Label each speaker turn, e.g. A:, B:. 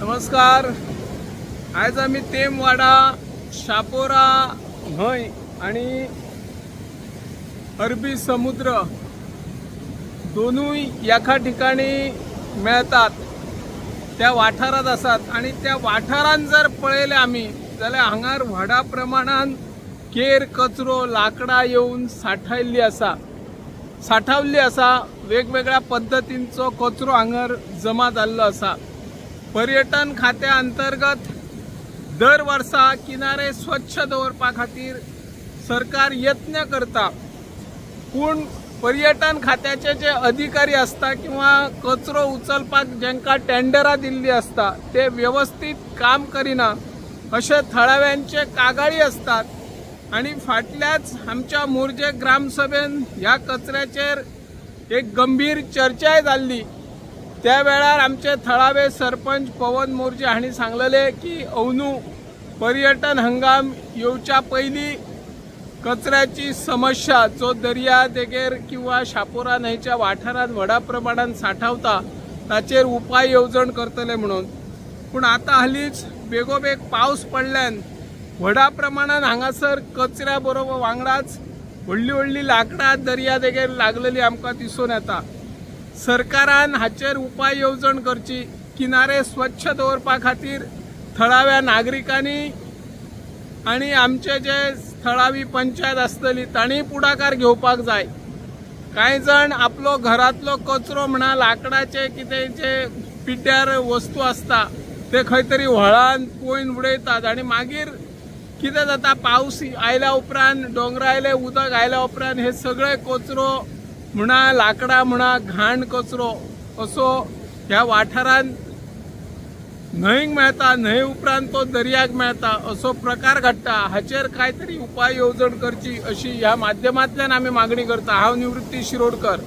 A: नमस्कार। आज आम्ही तेमवाडा, शापोरा न्हय आणि अरबी समुद्र दोनूय एका ठिकाणी मिळतात त्या वाठारात असतात आणि त्या वाठारान जर पळयले आम्ही जाल्यार हांगार व्हडा प्रमाणात केर कचरो लाकडां येऊन साठवली आसा। वेगवेगळ्या पद्धतींचो कचरो हांगार जमा जाल्लो आसा। पर्यटन खात्या अंतर्गत दर वर्सा किनारे स्वच्छ दवरपा खातीर सरकार यत्न करता, पण पर्यटन खात्याचे जे अधिकारी असता किंवा कचरो उचलपाक जेंका टेंडरां दिल्ली असता ते व्यवस्थित काम करिना अशे थळाव्यांचे कागाळी असतात। आणि फाटल्याच आमच्या मोर्जे ग्रामसभेन ह्या कचऱ्याचेर एक गंभीर चर्चा जाल्ली। त्या वेळार आमचे थळावे सरपंच पवन मोर्जे हांणी सांगलेले की अंदू पर्यटन हंगाम येवच्या पयलीं कचऱ्याची समस्या जो दर्या देगेर किंवा शापोरा न्हंयच्या वाठारांत व्हडा प्रमाणात साठवता ताचेर उपाय येवजण करतले म्हणून। पूण आतां हालींच बेगोबेग पावस पडल्यान व्हडा प्रमाणात हांगासर कचऱ्या बरोबर वांगडाच व्हडली व्हडली लाकडां दर्या देगेर लागलेली आमकां दिसून येता। सरकारान हाचेर उपाय येवजण करची, किनारे स्वच्छ दवरपा खातीर थळाव्या नागरिकांनी आणि आमचे जे थळावी पंचायत आसतली तांणी पुढाकार घेवपाक जाय। कांय जण आपलो घरातलो कचरो म्हणा लाकडाचे कितें जे पिड्ड्यार वस्तू असता ते खंय तरी व्हळान पोयन उडयतात आणि मागीर कितें जाता, पावस आयल्या उपरांत डोंगरायले उदक आयल्या उपरांत हे सगळे कचरो म्हणा लाकडां म्हणा घाण कचरो असो ह्या वाठारांत न्हंयक मेळता, न्हंय उपरांत तो दर्याक मेळता असो प्रकार घडटा। हाचेर काय तरी उपाय येवजण करची अशी ह्या माध्यमांतल्यान आमी मागणी करता। हांव निवृत्ती शिरोडकर।